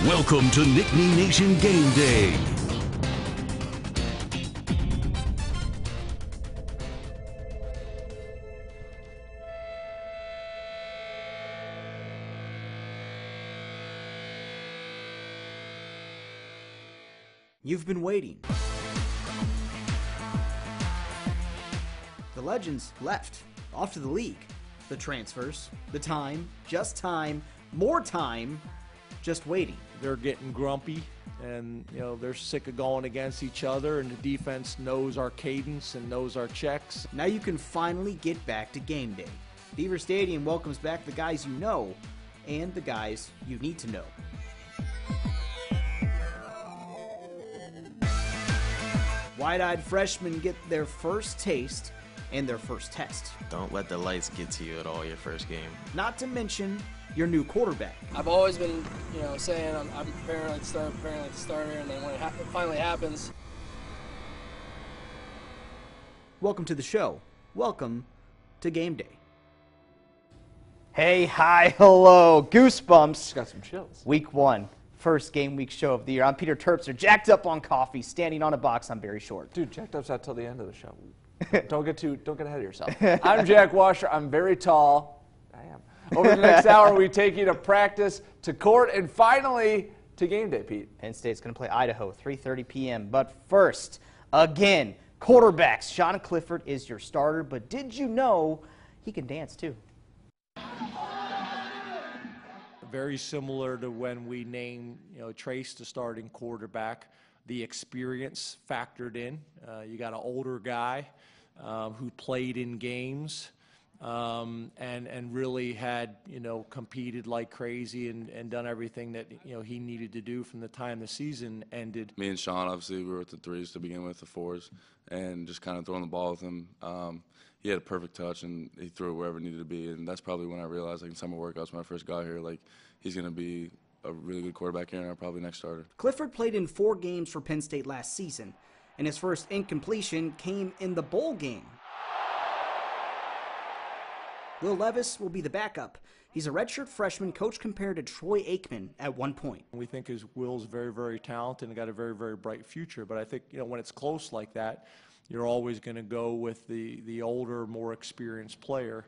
Welcome to Nittany Nation Game Day. You've been waiting. The legends left, off to the league. The transfers, the time, just time, more time, just waiting. They're getting grumpy, and they're sick of going against each other, and the defense knows our cadence and knows our checks. Now you can finally get back to game day. Beaver Stadium welcomes back the guys you know and the guys you need to know. Wide-eyed freshmen get their first taste and their first test. Don't let the lights get to you at all your first game. Not to mention your new quarterback. I've always been, saying I'm preparing like the starter, and then when it finally happens. Welcome to the show. Welcome to Game Day. Hey, hi, hello. Goosebumps. Got some chills. Week 1. First game week show of the year. I'm Peter Terpster, jacked up on coffee, standing on a box. I'm very short. Dude, jacked up's not till the end of the show. Don't get ahead of yourself. I'm Jack Washer. I'm very tall. I am. Over the next hour, we take you to practice, to court, and finally to game day, Pete. Penn State's going to play Idaho, 3:30 p.m. But first, again, quarterbacks. Sean Clifford is your starter, but did you know he can dance too? Very similar to when we named Trace the starting quarterback. The experience factored in. You got an older guy who played in games and really had competed like crazy and done everything that he needed to do from the time the season ended. Me and Sean, obviously, we were at the threes to begin with, the fours, and just kind of throwing the ball with him. He had a perfect touch, and he threw it wherever it needed to be, and that's probably when I realized, like, in summer workouts when I first got here, like, he's going to be a really good quarterback here and our probably next starter. Clifford played in 4 games for Penn State last season, and his first incompletion came in the bowl game. Will Levis will be the backup. He's a redshirt freshman, coach compared to Troy Aikman at one point. We think Will's very, very talented and got a very, very bright future, but I think when it's close like that, you're always going to go with the older, more experienced player.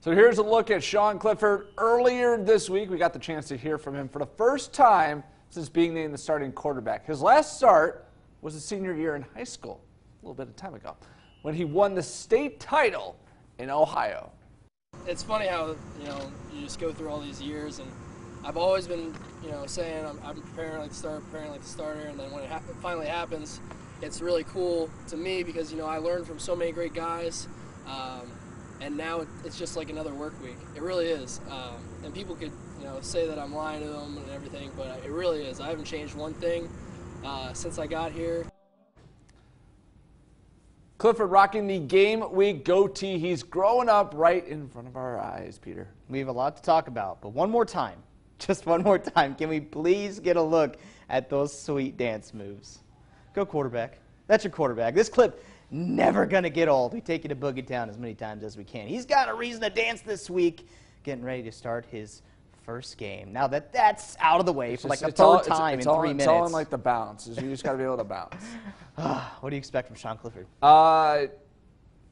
So here's a look at Sean Clifford. Earlier this week, we got the chance to hear from him for the first time since being named the starting quarterback. His last start was his senior year in high school, a little bit of time ago, when he won the state title in Ohio. It's funny how you just go through all these years, and I've always been saying I'm preparing like the starter, and then when it finally happens, it's really cool to me because I learned from so many great guys. And now it's just like another work week. It really is. And people could, say that I'm lying to them and everything, but it really is. I haven't changed one thing since I got here. Clifford rocking the game week goatee. He's growing up right in front of our eyes, Peter. We have a lot to talk about, but one more time, just one more time, can we please get a look at those sweet dance moves? Go quarterback. That's your quarterback. This clip never going to get old. We take you to Boogie Town as many times as we can. He's got a reason to dance this week, getting ready to start his first game. Now that's out of the way for like the third time in 3 minutes. It's all in like the bounce. You just got to be able to bounce. What do you expect from Sean Clifford?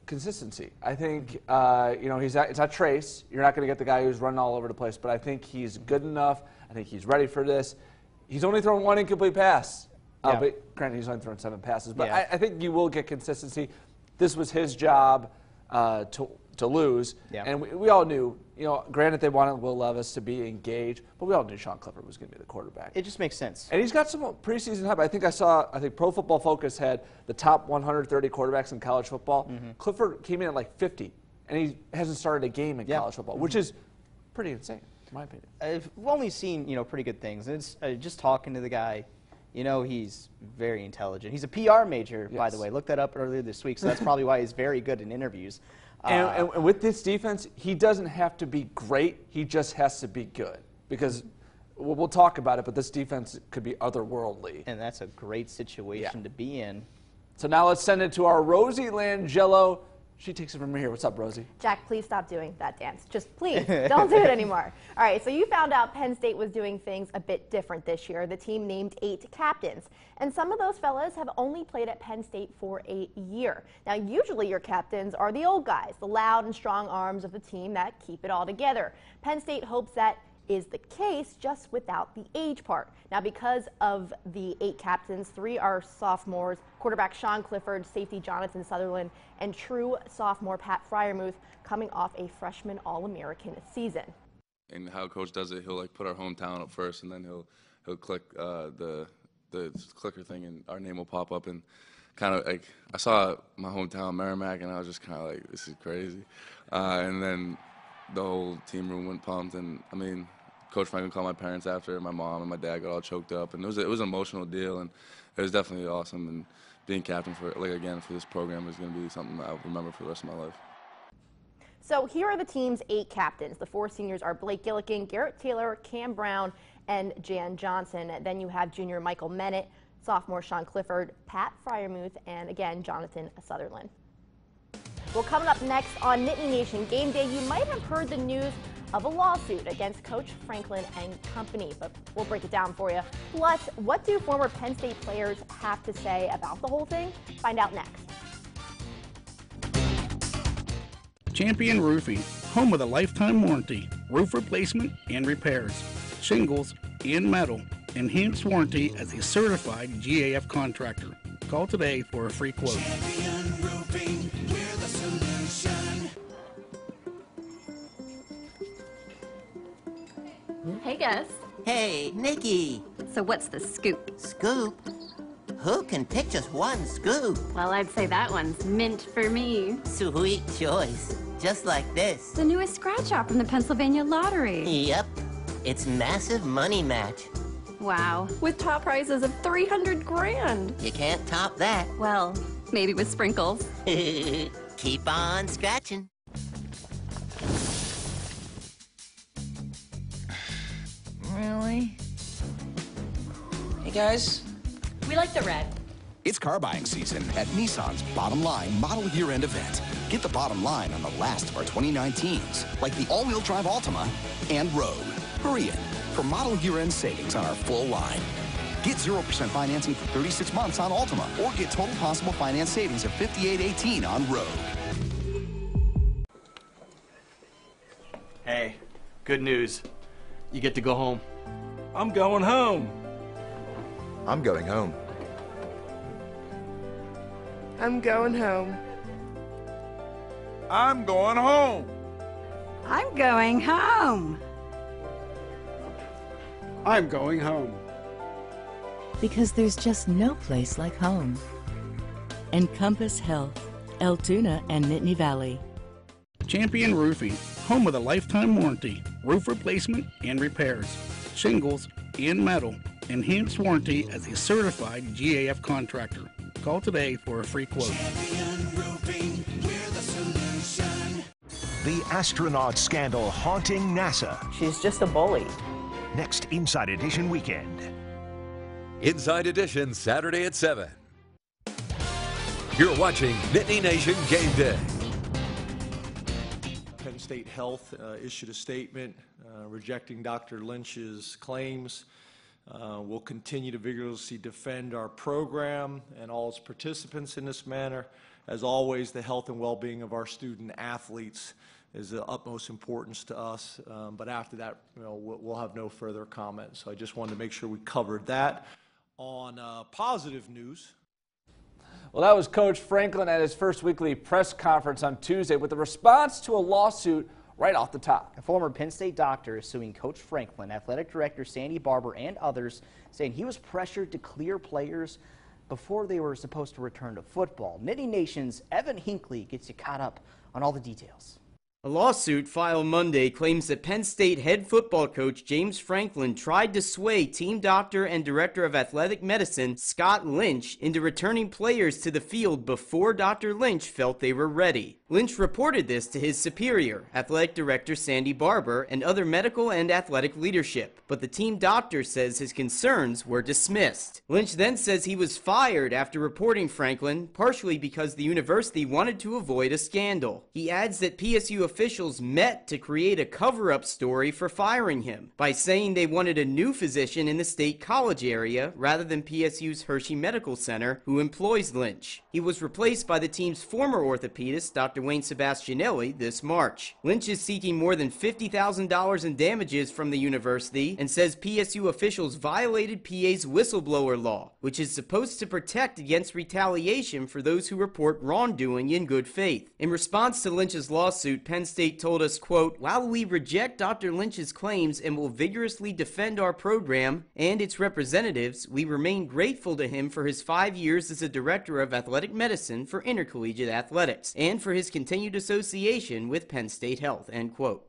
Consistency. I think, it's not Trace. You're not going to get the guy who's running all over the place, but I think he's good enough. I think he's ready for this. He's only thrown 1 incomplete pass. Yeah. But granted, he's only thrown 7 passes. But Yeah. I think you will get consistency. This was his job to lose. Yeah. And we all knew, granted they wanted Will Levis to be engaged, but we all knew Sean Clifford was going to be the quarterback. It just makes sense. And he's got some preseason hype. I think Pro Football Focus had the top 130 quarterbacks in college football. Mm-hmm. Clifford came in at like 50, and he hasn't started a game in college football, which is pretty insane, in my opinion. I've only seen, pretty good things. And it's just talking to the guy. He's very intelligent. He's a PR major, by the way. Looked that up earlier this week, so that's probably why he's very good in interviews. And with this defense, he doesn't have to be great. He just has to be good. Because we'll talk about it, but this defense could be otherworldly. And that's a great situation to be in. So now let's send it to our Rosie Langelo She takes it from here. What's up, Rosie? Jack, please stop doing that dance. Just please, don't do it anymore. All right, so you found out Penn State was doing things a bit different this year. The team named 8 captains, and some of those fellas have only played at Penn State for a year. Now, usually your captains are the old guys, the loud and strong arms of the team that keep it all together. Penn State hopes that is the case, just without the age part. Now, because of the 8 captains, 3 are sophomores: quarterback Sean Clifford, safety Jonathan Sutherland, and true sophomore Pat Fryermuth, coming off a freshman All-American season. And how coach does it, he'll like put our hometown up first, and then he'll click the clicker thing, and our name will pop up. And kind of like I saw my hometown Merrimack, and I was just kind of like, this is crazy. And then the whole team room went pumped, and I mean, Coach Franklin called my parents after, and my mom and my dad got all choked up, and it was an emotional deal, and it was definitely awesome. And being captain for this program is going to be something I'll remember for the rest of my life. So here are the team's 8 captains. The 4 seniors are Blake Gillikin, Garrett Taylor, Cam Brown, and Jan Johnson. Then you have junior Michael Mennett, sophomore Sean Clifford, Pat Fryermuth, and again Jonathan Sutherland. Well, coming up next on Nittany Nation Game Day, you might have heard the news of a lawsuit against Coach Franklin and company, but we'll break it down for you. Plus, what do former Penn State players have to say about the whole thing? Find out next. Champion Roofing, home with a lifetime warranty, roof replacement and repairs, shingles and metal, enhanced warranty as a certified GAF contractor. Call today for a free quote. Champion Roofing, we're the solution. Hey, Gus. Hey, Nikki. So what's the scoop? Scoop? Who can pick just one scoop? Well, I'd say that one's mint for me. Sweet choice. Just like this. The newest scratch-off from the Pennsylvania Lottery. Yep. It's massive money match. Wow. With top prizes of $300 grand. You can't top that. Well, maybe with sprinkles. Keep on scratching. Really? Hey, guys. We like the red. It's car buying season at Nissan's Bottom Line Model Year-End event. Get the bottom line on the last of our 2019s, like the all-wheel drive Altima and Rogue. Hurry in for model year-end savings on our full line. Get 0% financing for 36 months on Altima, or get total possible finance savings of $58.18 on Rogue. Hey, good news. You get to go home. I'm going home. I'm going home. I'm going home. I'm going home. I'm going home. I'm going home. Because there's just no place like home. Encompass Health, Altoona and Nittany Valley. Champion Roofing, home with a lifetime warranty, roof replacement and repairs, shingles and metal, enhanced warranty as a certified GAF contractor. Call today for a free quote. Champion Roofing, we're the solution. The astronaut scandal haunting NASA. She's just a bully. Next Inside Edition weekend. Inside Edition, Saturday at 7. You're watching Nittany Nation Game Day. Penn State Health issued a statement rejecting Dr. Lynch's claims. We'll continue to vigorously defend our program and all its participants in this manner. As always, the health and well-being of our student athletes is the utmost importance to us. But after that, we'll have no further comments. So I just wanted to make sure we covered that. On positive news. Well, that was Coach Franklin at his first weekly press conference on Tuesday with a response to a lawsuit right off the top. A former Penn State doctor is suing Coach Franklin, athletic director Sandy Barber, and others, saying he was pressured to clear players before they were supposed to return to football. Nittany Nation's Evan Hinckley gets you caught up on all the details. A lawsuit filed Monday claims that Penn State head football coach James Franklin tried to sway team doctor and director of athletic medicine Scott Lynch into returning players to the field before Dr. Lynch felt they were ready. Lynch reported this to his superior, athletic director Sandy Barber, and other medical and athletic leadership, but the team doctor says his concerns were dismissed. Lynch then says he was fired after reporting Franklin, partially because the university wanted to avoid a scandal. He adds that PSU officials met to create a cover-up story for firing him by saying they wanted a new physician in the state college area rather than PSU's Hershey Medical Center, who employs Lynch. He was replaced by the team's former orthopedist, Dr. Wayne Sebastianelli, this March. Lynch is seeking more than $50,000 in damages from the university and says PSU officials violated PA's whistleblower law, which is supposed to protect against retaliation for those who report wrongdoing in good faith. In response to Lynch's lawsuit, Penn State told us, quote, "While we reject Dr. Lynch's claims and will vigorously defend our program and its representatives, we remain grateful to him for his 5 years as a director of athletic medicine for intercollegiate athletics and for his continued association with Penn State Health," end quote.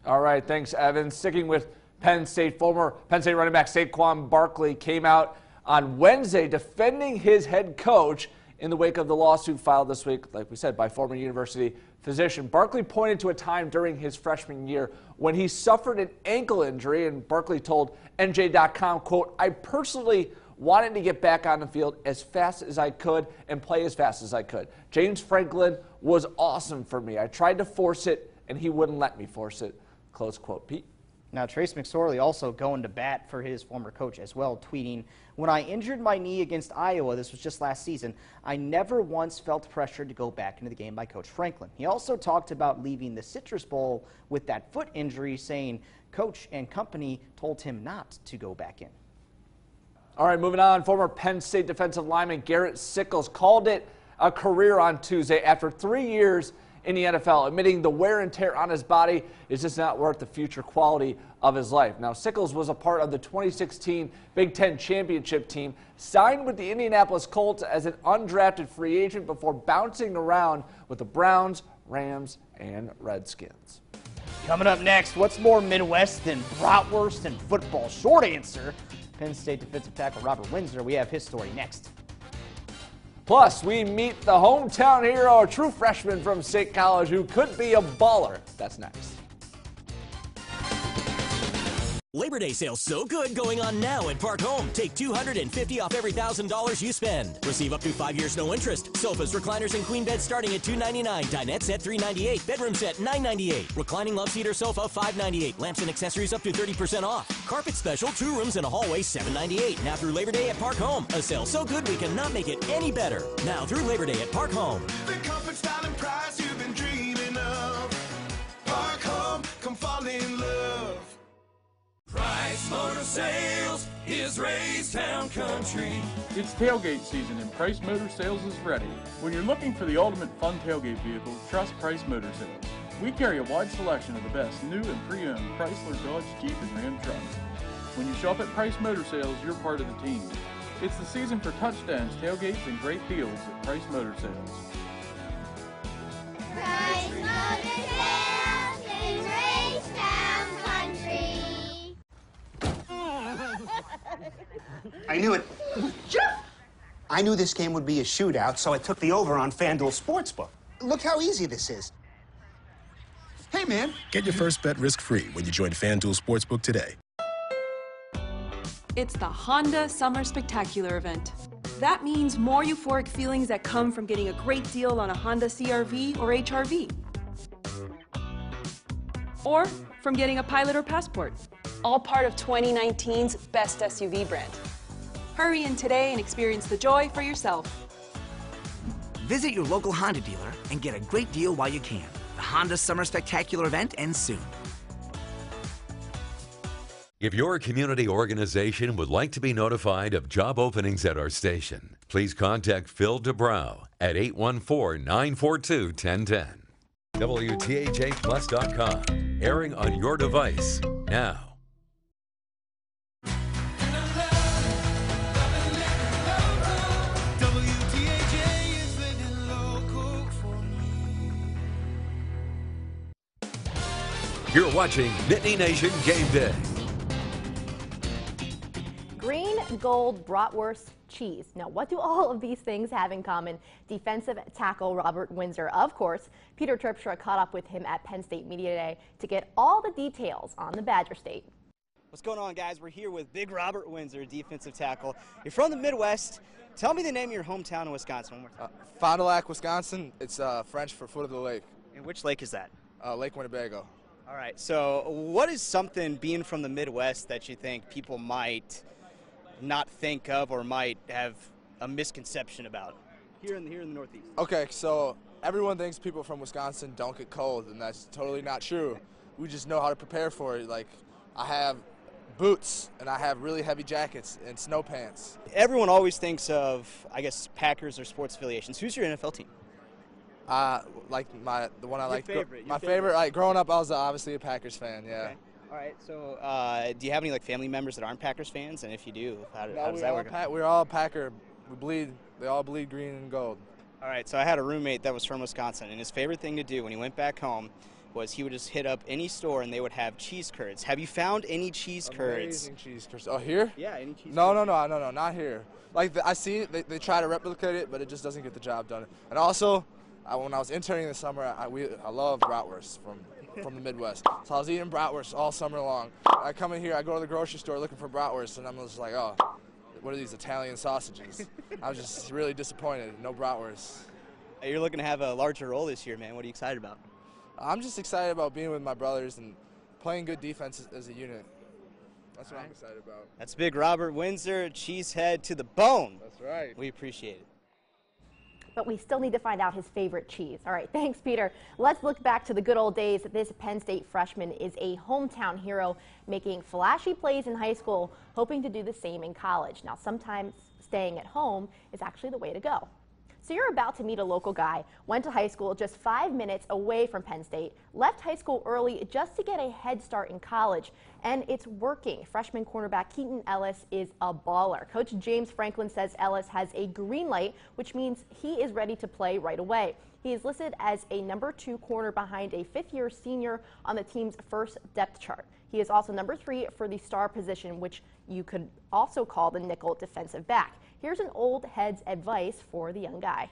All right, thanks, Evan. Sticking with Penn State, former Penn State running back Saquon Barkley came out on Wednesday defending his head coach in the wake of the lawsuit filed this week, like we said, by former university physician. Barkley pointed to a time during his freshman year when he suffered an ankle injury, and Barkley told NJ.com, quote, "I personally wanted to get back on the field as fast as I could and play as fast as I could. James Franklin was awesome for me. I tried to force it, and he wouldn't let me force it," close quote. Pete? Now, Trace McSorley also going to bat for his former coach as well, tweeting, "When I injured my knee against Iowa, this was just last season, I never once felt pressured to go back into the game by Coach Franklin." He also talked about leaving the Citrus Bowl with that foot injury, saying coach and company told him not to go back in. All right, moving on. Former Penn State defensive lineman Garrett Sickles called it a career on Tuesday after 3 years in the NFL, admitting the wear and tear on his body is just not worth the future quality of his life. Now, Sickles was a part of the 2016 Big Ten championship team, signed with the Indianapolis Colts as an undrafted free agent before bouncing around with the Browns, Rams, and Redskins. Coming up next, what's more Midwest than bratwurst and football? Short answer. Penn State defensive tackle Robert Windsor. We have his story next. Plus, we meet the hometown hero, a true freshman from State College who could be a baller. That's next. Labor Day sale's so good going on now at Park Home. Take $250 off every $1,000 you spend. Receive up to 5 years no interest. Sofas, recliners, and queen beds starting at $299. Dinette set $398. Bedroom set $998. Reclining love seater sofa $598. Lamps and accessories up to 30% off. Carpet special 2 rooms and a hallway $798. Now through Labor Day at Park Home. A sale so good we cannot make it any better. Now through Labor Day at Park Home. The comfort, style, and price you've been dreaming of. Park Home, come fall in love. Price Motor Sales is Raystown Country. It's tailgate season and Price Motor Sales is ready. When you're looking for the ultimate fun tailgate vehicle, trust Price Motor Sales. We carry a wide selection of the best new and pre-owned Chrysler, Dodge, Jeep, and Ram trucks. When you shop at Price Motor Sales, you're part of the team. It's the season for touchdowns, tailgates, and great deals at Price Motor Sales. Price Motor Sales is Raystown Country. I knew it. I knew this game would be a shootout, so I took the over on FanDuel Sportsbook. Look how easy this is. Hey, man. Get your first bet risk-free when you join FanDuel Sportsbook today. It's the Honda Summer Spectacular event. That means more euphoric feelings that come from getting a great deal on a Honda CR-V or HR-V. Or from getting a Pilot or Passport. All part of 2019's best SUV brand. Hurry in today and experience the joy for yourself. Visit your local Honda dealer and get a great deal while you can. The Honda Summer Spectacular event ends soon. If your community organization would like to be notified of job openings at our station, please contact Phil DeBrow at 814-942-1010. WTAJPlus.com, airing on your device now. You're watching Nittany Nation Game Day. Green, gold, bratwurst, cheese. Now, what do all of these things have in common? Defensive tackle Robert Windsor, of course. Peter Tripstra caught up with him at Penn State Media Day to get all the details on the Badger State. What's going on, guys? We're here with Big Robert Windsor, defensive tackle. You're from the Midwest. Tell me the name of your hometown in Wisconsin one more time. Fond du Lac, Wisconsin. It's French for foot of the lake. And which lake is that? Lake Winnebago. All right. So what is something, being from the Midwest, that you think people might not think of or might have a misconception about here in the Northeast? Okay, so everyone thinks people from Wisconsin don't get cold, and that's totally not true. We just know how to prepare for it. Like, I have boots, and I have really heavy jackets and snow pants. Everyone always thinks of, I guess, Packers or sports affiliations. Who's your NFL team? Like the one I like. Your favorite. Like growing up, I was obviously a Packers fan. Yeah. Okay. All right. So, do you have any like family members that aren't Packers fans? And if you do, how does that work? We're all Packer. We bleed. They all bleed green and gold. All right. So I had a roommate that was from Wisconsin, and his favorite thing to do when he went back home was he would just hit up any store and they would have cheese curds. Have you found any cheese curds? Amazing cheese curds. Oh, here? Yeah, any cheese curds. No, not here. Like, I see it, they try to replicate it, but it just doesn't get the job done. And also, when I was interning this summer, I love bratwurst from the Midwest. So I was eating bratwurst all summer long. I come in here, I go to the grocery store looking for bratwurst, and I'm just like, oh, what are these Italian sausages? I was just really disappointed. No bratwurst. You're looking to have a larger role this year, man. What are you excited about? I'm just excited about being with my brothers and playing good defense as a unit. That's what I'm excited about. That's Big Robert Windsor, cheesehead to the bone. That's right. We appreciate it. But we still need to find out his favorite cheese. All right, thanks, Peter. Let's look back to the good old days. This Penn State freshman is a hometown hero, making flashy plays in high school, hoping to do the same in college. Now, sometimes staying at home is actually the way to go. So you're about to meet a local guy, went to high school just 5 minutes away from Penn State, left high school early just to get a head start in college, and it's working. Freshman cornerback Keaton Ellis is a baller. Coach James Franklin says Ellis has a green light, which means he is ready to play right away. He is listed as a #2 corner behind a fifth-year senior on the team's first depth chart. He is also #3 for the star position, which you could also call the nickel defensive back. Here's an old head's advice for the young guy.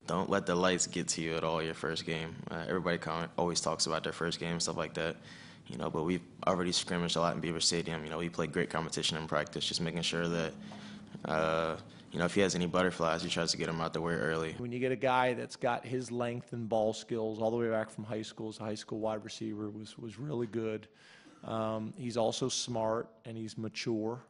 Don't let the lights get to you at all your first game. Everybody always talks about their first game, stuff like that. You know, but we've already scrimmaged a lot in Beaver Stadium. You know, we played great competition in practice, just making sure that, you know, if he has any butterflies, he tries to get him out the way early. When you get a guy that's got his length and ball skills all the way back from high school, as a high school wide receiver, was really good. He's also smart and he's mature.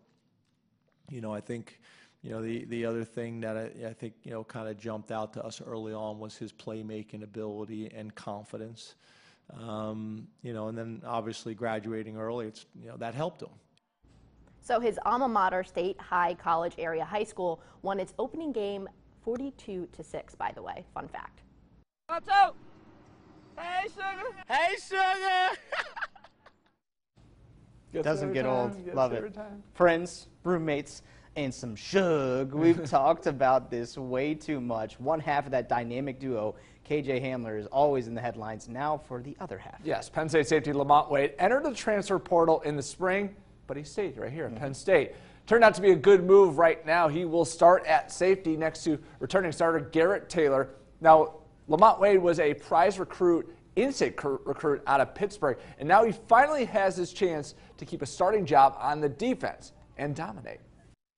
You know, I think, you know, the other thing that I think, you know, kind of jumped out to us early on was his playmaking ability and confidence. You know, and then obviously graduating early, you know, that helped him. So his alma mater, State High College Area High School, won its opening game 42-6, by the way. Fun fact. What's up? Hey, sugar. Hey, sugar. Doesn't get old. Love it. Friends, roommates, and some shug. We've talked about this way too much. One half of that dynamic duo, KJ Hamler, is always in the headlines. Now for the other half. Yes, Penn State safety Lamont Wade entered the transfer portal in the spring, but he stayed right here at Penn State. Turned out to be a good move right now. He will start at safety next to returning starter Garrett Taylor. Now, Lamont Wade was a prize recruit, in-state recruit out of Pittsburgh, and now he finally has his chance to keep a starting job on the defense and dominate.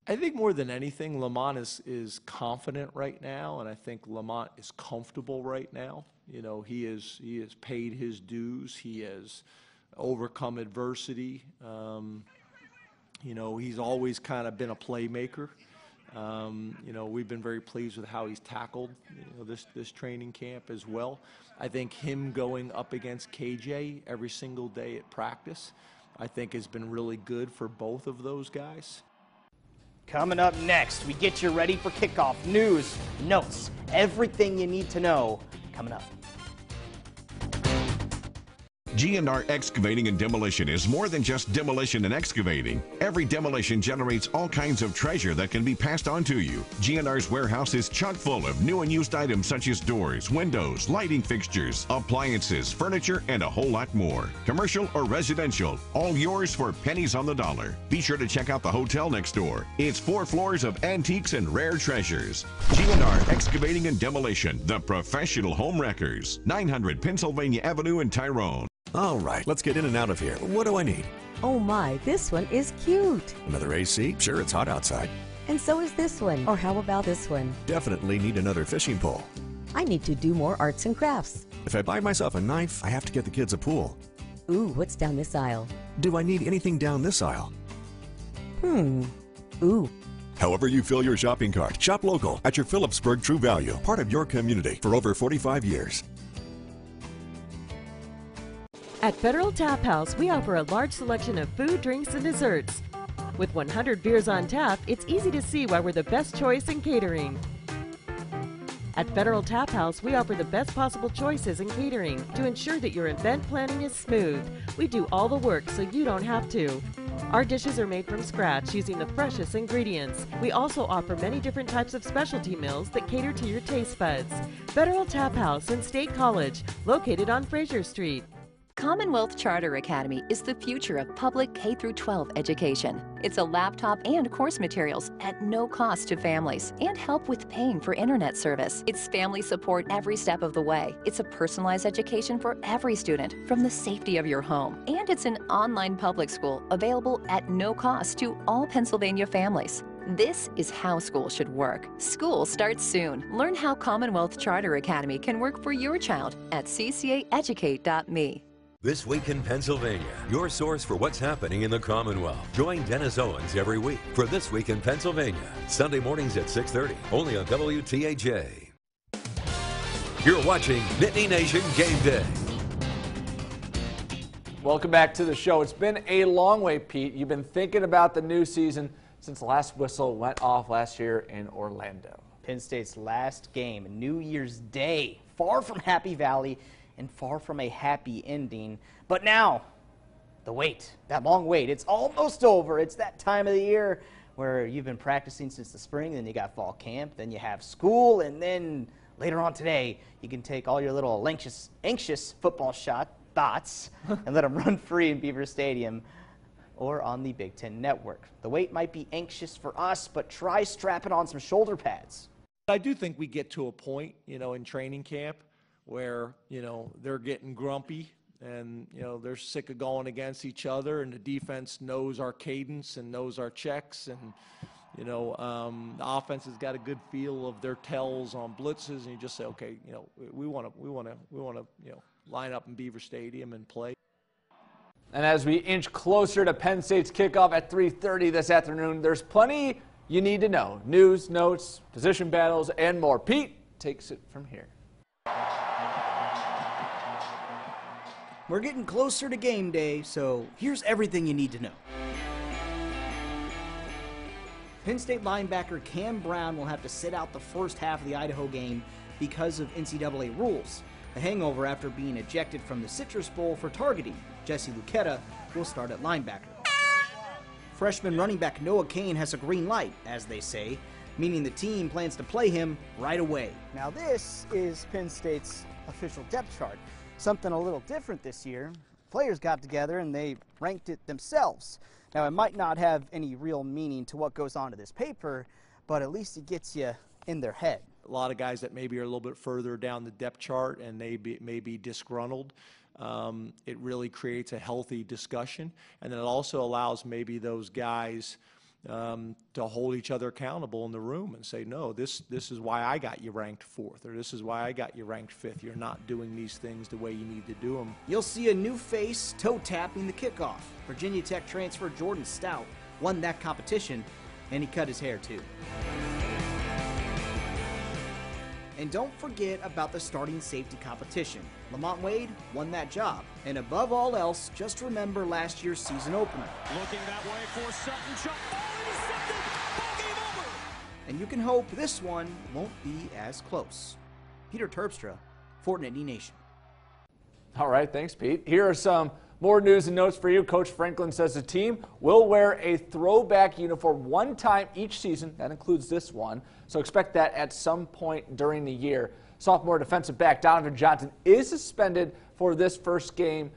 I think more than anything, Lamont is confident right now, and I think Lamont is comfortable right now. You know, he has paid his dues. He has overcome adversity. You know, he's always kind of been a playmaker. You know, we've been very pleased with how he's tackled, you know, this training camp as well. I think him going up against KJ every single day at practice, I think has been really good for both of those guys. Coming up next, we get you ready for kickoff. News, notes, everything you need to know coming up. G&R Excavating and Demolition is more than just demolition and excavating. Every demolition generates all kinds of treasure that can be passed on to you. G&R's warehouse is chock full of new and used items such as doors, windows, lighting fixtures, appliances, furniture, and a whole lot more. Commercial or residential, all yours for pennies on the dollar. Be sure to check out the hotel next door. It's 4 floors of antiques and rare treasures. G&R Excavating and Demolition, the professional home wreckers. 900 Pennsylvania Avenue in Tyrone. All right, let's get in and out of here. What do I need? Oh my, this one is cute. Another AC? Sure, it's hot outside. And so is this one. Or how about this one? Definitely need another fishing pole. I need to do more arts and crafts. If I buy myself a knife, I have to get the kids a pool. Ooh, what's down this aisle? Do I need anything down this aisle? Ooh. However you fill your shopping cart, shop local at your Phillipsburg True Value, part of your community for over 45 years. At Federal Tap House, we offer a large selection of food, drinks, and desserts. With 100 beers on tap, it's easy to see why we're the best choice in catering. At Federal Tap House, we offer the best possible choices in catering to ensure that your event planning is smooth. We do all the work so you don't have to. Our dishes are made from scratch using the freshest ingredients. We also offer many different types of specialty meals that cater to your taste buds. Federal Tap House in State College, located on Fraser Street. Commonwealth Charter Academy is the future of public K-12 education. It's a laptop and course materials at no cost to families and help with paying for internet service. It's family support every step of the way. It's a personalized education for every student from the safety of your home. And it's an online public school available at no cost to all Pennsylvania families. This is how school should work. School starts soon. Learn how Commonwealth Charter Academy can work for your child at ccaeducate.me. This Week in Pennsylvania, your source for what's happening in the Commonwealth. Join Dennis Owens every week for This Week in Pennsylvania, Sunday mornings at 6:30, only on WTAJ. You're watching Nittany Nation Game Day. Welcome back to the show. It's been a long way, Pete. You've been thinking about the new season since the last whistle went off last year in Orlando. Penn State's last game, New Year's Day, far from Happy Valley and far from a happy ending. But now, the wait, that long wait, it's almost over. It's that time of the year where you've been practicing since the spring, then you got fall camp, then you have school, and then later on today, you can take all your little anxious football thoughts and let them run free in Beaver Stadium or on the Big Ten Network. The wait might be anxious for us, but try strapping on some shoulder pads. I do think we get to a point, in training camp where, they're getting grumpy and, they're sick of going against each other, and the defense knows our cadence and knows our checks, and, the offense has got a good feel of their tells on blitzes, and you just say, okay, we want to line up in Beaver Stadium and play. And as we inch closer to Penn State's kickoff at 3:30 this afternoon, there's plenty you need to know. News, notes, position battles, and more. Pete takes it from here. We're getting closer to game day, so here's everything you need to know. Penn State linebacker Cam Brown will have to sit out the first half of the Idaho game because of NCAA rules. The hangover after being ejected from the Citrus Bowl for targeting. Jesse Luketa will start at linebacker. Freshman running back Noah Kane has a green light, as they say, meaning the team plans to play him right away. Now this is Penn State's official depth chart. Something a little different this year. Players got together and they ranked it themselves. Now it might not have any real meaning to what goes on to this paper, but at least it gets you in their head. A lot of guys that maybe are a little bit further down the depth chart and they may be disgruntled. It really creates a healthy discussion, and then it also allows maybe those guys to hold each other accountable in the room and say, no, this is why I got you ranked 4th, or this is why I got you ranked 5th. You're not doing these things the way you need to do them. You'll see a new face toe-tapping the kickoff. Virginia Tech transfer Jordan Stout won that competition, and he cut his hair too. And don't forget about the starting safety competition. Lamont Wade won that job. And above all else, just remember last year's season opener. Looking that way for Sutton. Jump ball intercepted. Ball game over. And you can hope this one won't be as close. Peter Terpstra, Fort Nittany Nation. All right, thanks, Pete. Here are some more news and notes for you. Coach Franklin says the team will wear a throwback uniform one time each season. That includes this one. So expect that at some point during the year. Sophomore defensive back Donovan Johnson is suspended for this first game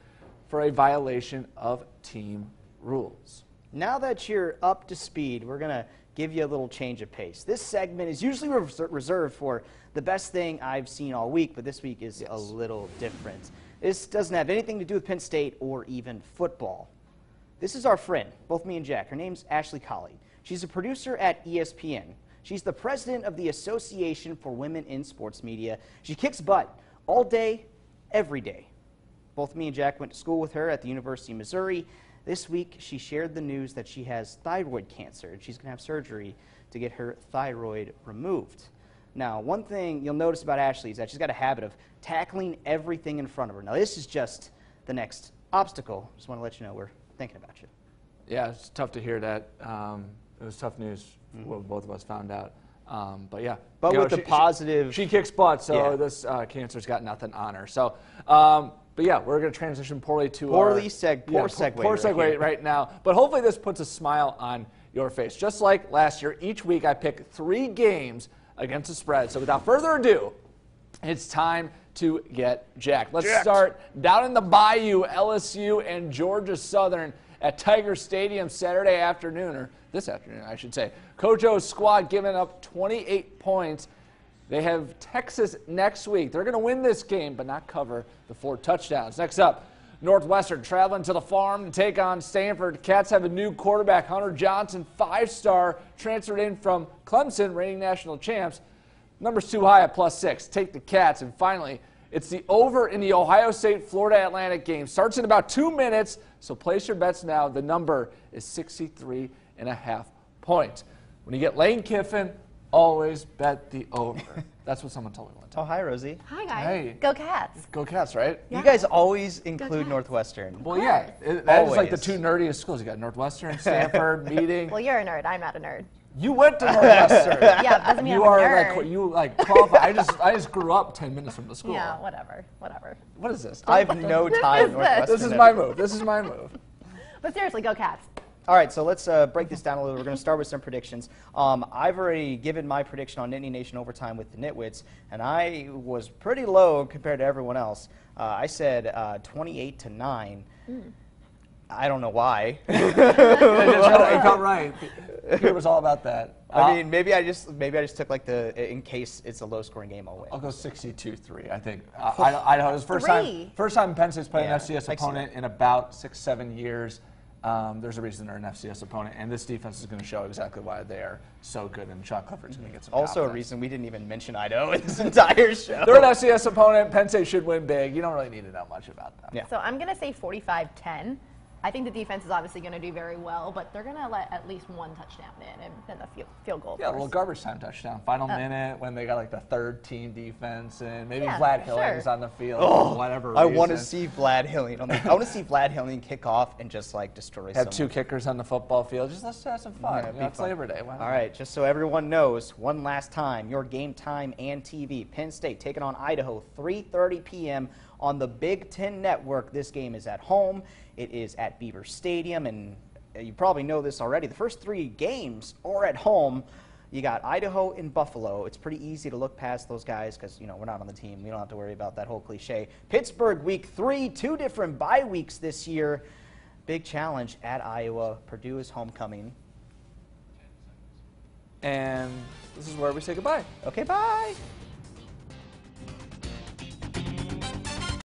for a violation of team rules. Now that you're up to speed, we're going to give you a little change of pace. This segment is usually reserved for the best thing I've seen all week, but this week is a little different. This doesn't have anything to do with Penn State or even football. This is our friend, both me and Jack. Her name's Ashley Colley. She's a producer at ESPN. She's the president of the Association for Women in Sports Media. She kicks butt all day, every day. Both me and Jack went to school with her at the University of Missouri. This week, she shared the news that she has thyroid cancer, and she's going to have surgery to get her thyroid removed. Now, one thing you'll notice about Ashley is that she's got a habit of tackling everything in front of her. Now, this is just the next obstacle. Just want to let you know we're thinking about you. Yeah, it's tough to hear that. It was tough news when both of us found out. But yeah. But with the positive. She kicks butt, so this cancer's got nothing on her. So, but yeah, we're going to transition poorly to poor segue right now. But hopefully this puts a smile on your face. Just like last year, each week I pick 3 games against the spread. So without further ado, it's time to get jacked. Let's start down in the Bayou, LSU and Georgia Southern at Tiger Stadium Saturday afternoon, or this afternoon, I should say. Coach O's squad giving up 28 points. They have Texas next week. They're going to win this game, but not cover the 4 touchdowns. Next up, Northwestern traveling to the farm to take on Stanford. Cats have a new quarterback, Hunter Johnson, 5-star, transferred in from Clemson, reigning national champs. Number's too high at +6. Take the Cats. And finally, it's the over in the Ohio State-Florida Atlantic game. Starts in about 2 minutes, so place your bets now. The number is 63.5 points. When you get Lane Kiffin, always bet the over. That's what someone told me one time. Oh, hi, Rosie. Hi, guys. Hey. Go Cats. Go Cats, right? You guys always include Northwestern. Well, yeah. That is like the 2 nerdiest schools. You got Northwestern, Stanford, Meeting. Well, you're a nerd. I'm not a nerd. You went to Northwestern. Yeah, doesn't mean I'm a nerd. You qualify. I just grew up 10 minutes from the school. Yeah, whatever. What is this? I have no time in Northwestern. This is my move. This is my move. But seriously, go Cats. All right, so let's break this down a little. We're going to start with some predictions. I've already given my prediction on Nittany Nation Overtime with the Nitwits, and I was pretty low compared to everyone else. I said 28-9. I don't know why. It felt right. It was all about that. I mean, maybe I just took like in case it's a low-scoring game, I'll win. I'll go 62-3. I think Idaho is first time Penn State's played an FCS opponent in about 6-7 years. There's a reason they're an FCS opponent, and this defense is going to show exactly why they are so good, and Sean Clifford's going to get some Also confidence. a reason we didn't even mention Idaho in this entire show. They're an FCS opponent. Penn State should win big. You don't really need to know much about them. Yeah. So I'm going to say 45-10. I think the defense is obviously going to do very well, but they're going to let at least 1 touchdown in and then a field goal. Yeah, a little garbage time touchdown. Final minute when they got like the 3rd-team defense and maybe Yeah, Vlad Hilling's on the field for whatever I reason. want to see Vlad Hilling. I want to see Vlad Hilling kick off and just like destroy Have someone. 2 kickers on the football field. Just let's have some fun. Yeah, It's Labor Day. Why not? All right, just so everyone knows, one last time, your game time and TV. Penn State taking on Idaho, 3:30 p.m. on the Big Ten Network. This game is at home. It is at Beaver Stadium, and you probably know this already. The first 3 games are at home. You got Idaho and Buffalo. It's pretty easy to look past those guys because, we're not on the team. We don't have to worry about that whole cliche. Pittsburgh, week 3, 2 different bye weeks this year. Big challenge at Iowa. Purdue is homecoming. And this is where we say goodbye. Okay, bye.